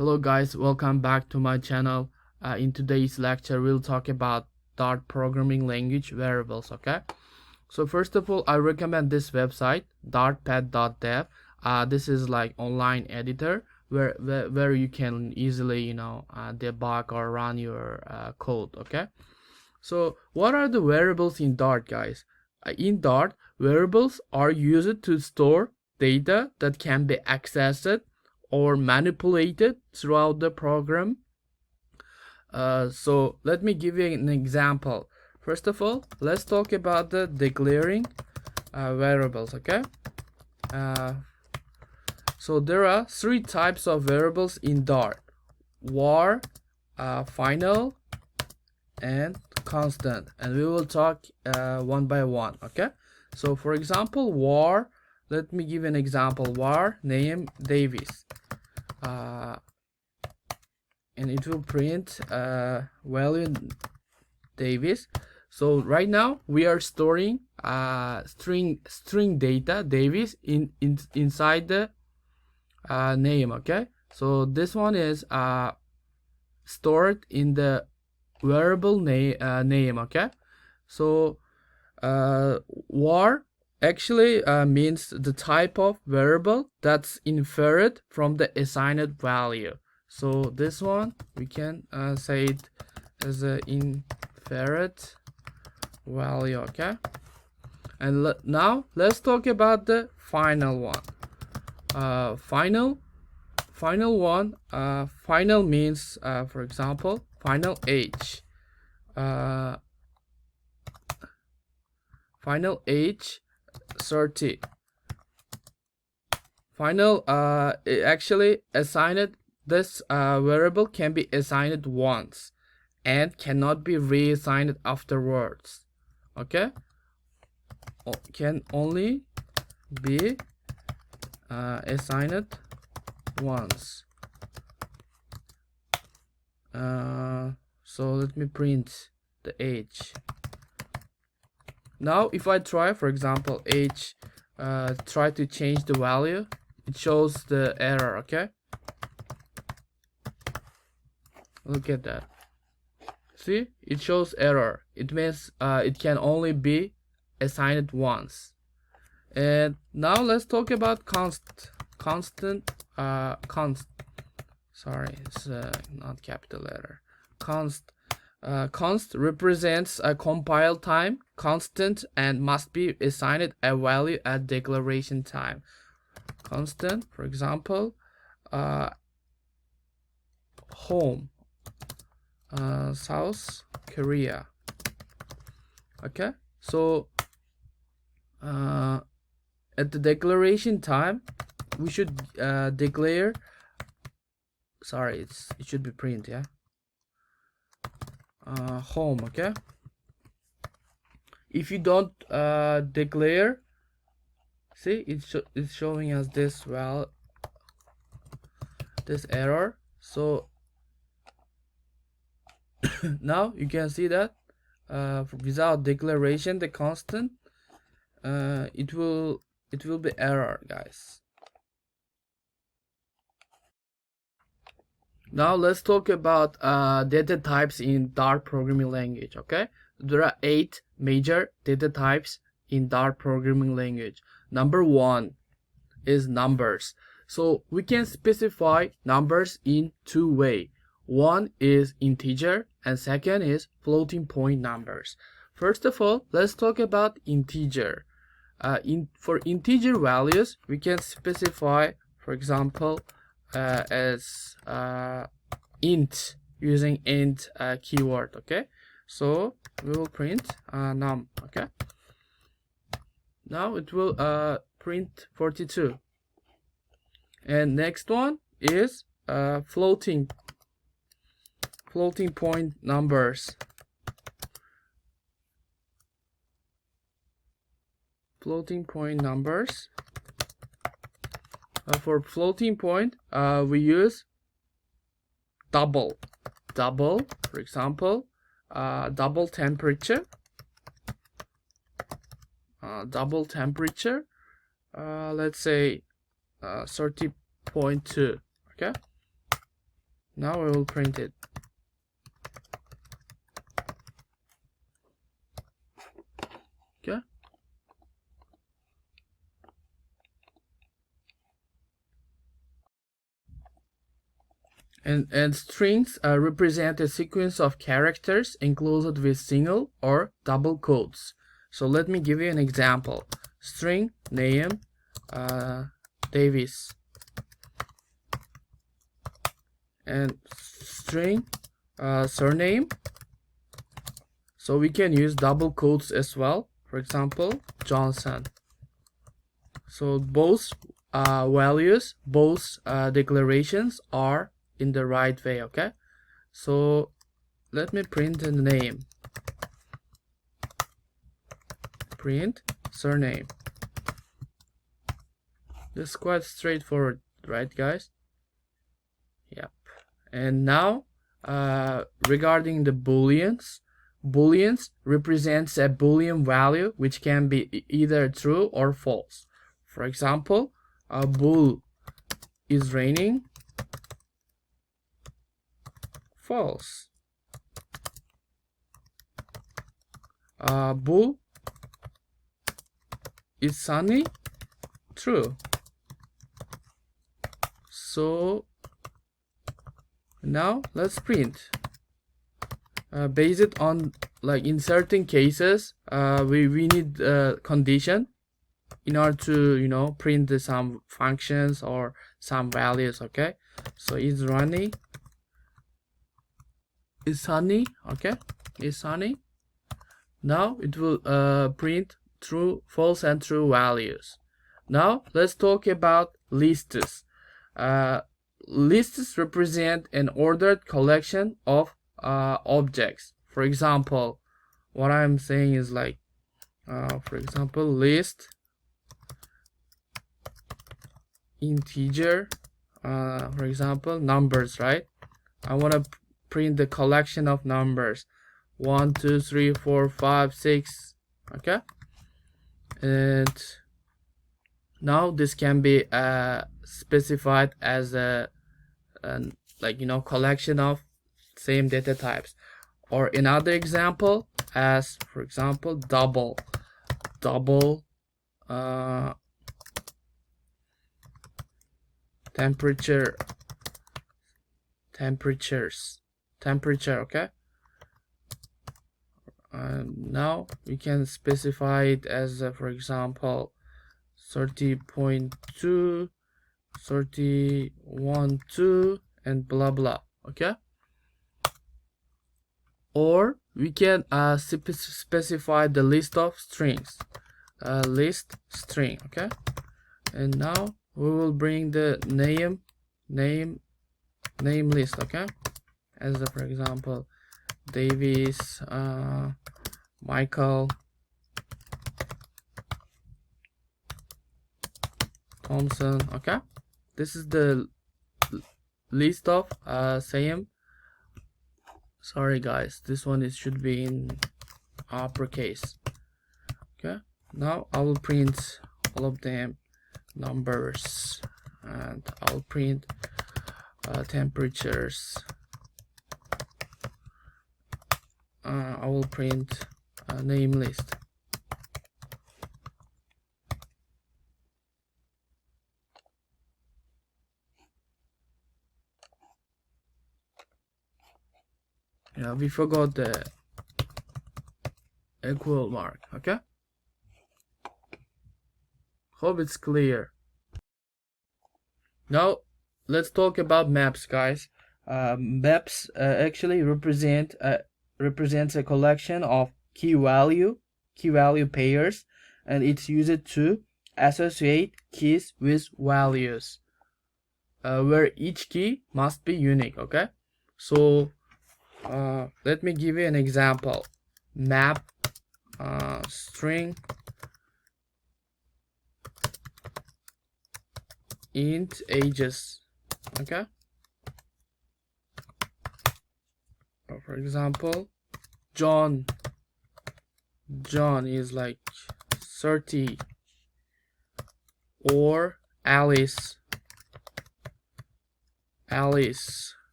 Hello guys, welcome back to my channel. In today's lecture we'll talk about Dart programming language variables. Okay, so first of all I recommend this website dartpad.dev. This is like online editor where you can easily debug or run your code. Okay, so what are the variables in Dart, guys? In Dart, variables are used to store data that can be accessed or manipulated throughout the program. So let me give you an example. First of all, let's talk about the declaring variables. Okay, so there are three types of variables in Dart: var, final, and constant, and we will talk one by one. Okay, so for example, var, let me give an example. Var name Davis, and it will print value Davis. So right now we are storing string data Davis inside the name. Okay, so this one is stored in the variable name. Okay, so var actually means the type of variable that's inferred from the assigned value. So this one we can say it as a inferred value. Okay, and now let's talk about the final one. Final means for example final age, final age 30. Final actually assigned, this variable can be assigned once and cannot be reassigned afterwards. Okay, can only be assigned once. So let me print the age. Now if I try, for example, age, try to change the value, it shows the error. Okay, look at that. See, it shows error. It means it can only be assigned once. And now let's talk about constant. Sorry, it's not capital letter. Const represents a compile time constant and must be assigned a value at declaration time. Constant, for example, home, South Korea. Okay, so at the declaration time we should declare, sorry, it should be print, yeah, home. Okay, if you don't declare, see, it's showing us this this error. So now you can see that without declaration the constant, it will be error, guys. Now let's talk about data types in Dart programming language. Okay, there are 8 major data types in Dart programming language. Number 1 is numbers. So we can specify numbers in 2 ways. One is integer and second is floating point numbers. First of all, let's talk about integer. For integer values we can specify, for example, as int, using int keyword. Okay, so we will print num. Okay, now it will print 42. And next one is floating point numbers. Floating point numbers. For floating point, we use double. For example, double temperature. Let's say 30.2. Okay, Now we will print it. Okay. And strings represent a sequence of characters enclosed with single or double quotes. So let me give you an example. String name Davis, and string surname. So we can use double quotes as well. For example, Johnson. So both values, both declarations are in the right way. Okay, so let me print the name. Print surname. This is quite straightforward, right, guys? Yep. And now regarding the booleans represents a boolean value which can be either true or false. For example, a bool is raining, false. Bool is sunny, true. So now let's print. Based on, like, in certain cases we need condition in order to, you know, print some functions or some values. Okay, so is sunny, okay, is sunny. Now it will print true, false, and true values. Now let's talk about lists. Lists represent an ordered collection of objects. For example, what I'm saying is like, for example, list integer, for example, numbers, right? I want to print the collection of numbers 1 2 3 4 5 6. Okay, and now this can be specified as a like, you know, collection of same data types. Or another example, as for example, double temperature. Okay, now we can specify it as for example 30.2, 31.2, and blah blah. Okay, or we can specify the list of strings, list string. Okay, and now we will bring the name list. Okay, as for example Davis, Michael, Thompson. Okay, this is the list of same. Sorry guys, this one should be in uppercase. Okay, now I will print all of them numbers, and I'll print temperatures. I will print name list. Yeah, we forgot the equal mark. Okay, hope it's clear. Now let's talk about maps, guys. Maps actually represents a collection of key value pairs, and it's used to associate keys with values, where each key must be unique. Okay, so let me give you an example. Map string int ages. Okay, for example, John is like 30, or Alice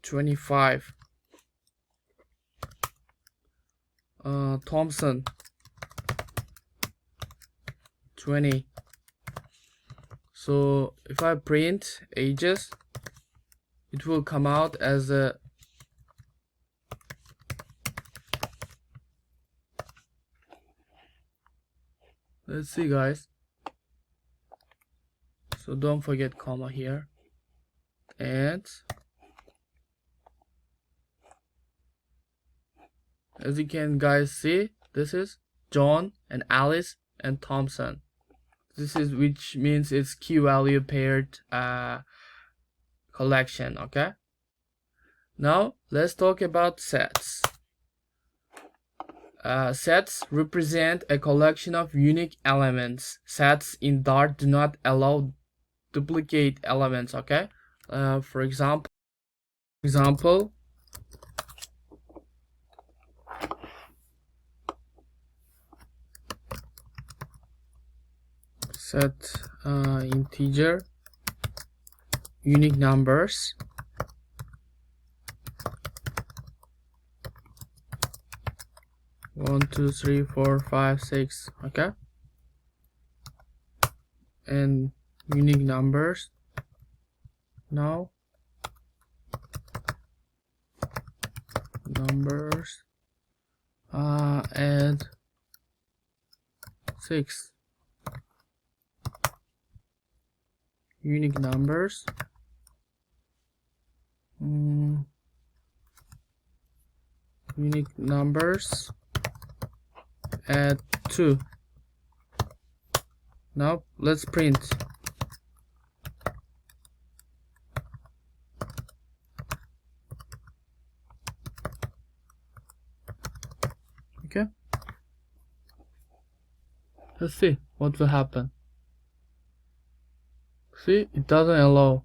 25. Thompson 20. So if I print ages, it will come out as a let's see guys. So don't forget comma here. And as you can guys see, this is John and Alice and Thompson. This is which means it's key value paired collection. Okay, now let's talk about sets. Sets represent a collection of unique elements. Sets in Dart do not allow duplicate elements. Okay, for example set integer unique numbers one, two, three, four, five, 6. Okay, and unique numbers. Now numbers add 6 unique numbers. Unique numbers add 2. Now let's print. Okay, let's see what will happen. See, it doesn't allow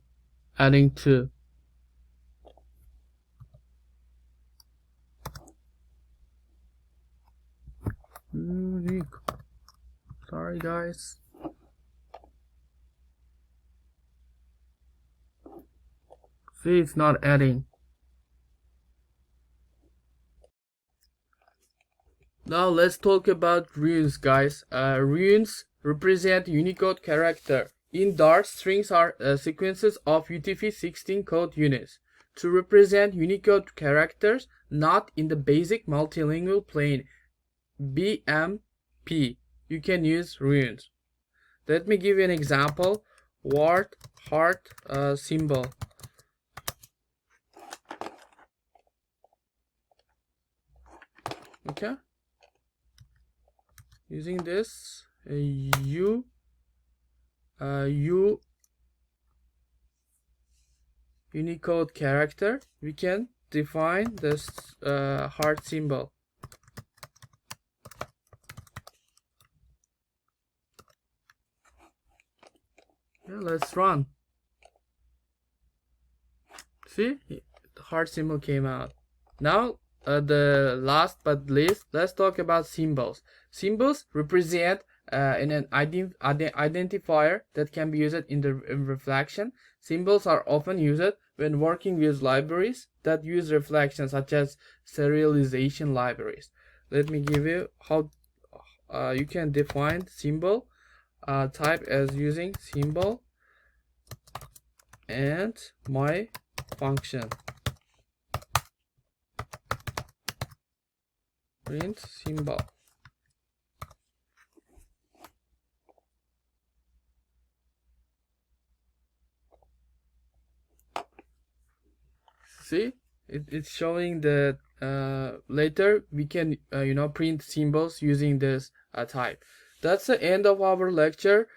adding 2. Unique. Sorry guys. See, it's not adding. Now let's talk about runes guys. Runes represent Unicode character. In Dart, strings are sequences of UTF-16 code units. To represent Unicode characters not in the basic multilingual plane BMP, you can use runes. Let me give you an example. Word heart symbol. Okay, using this U Unicode character, we can define this heart symbol. Yeah, let's run. See, the heart symbol came out. Now the last but least, let's talk about symbols. Symbols represent an identifier that can be used in reflection. Symbols are often used when working with libraries that use reflection, such as serialization libraries. Let me give you how you can define symbol type as using symbol and my function. Print symbol. See, it's showing that later we can print symbols using this type. That's the end of our lecture.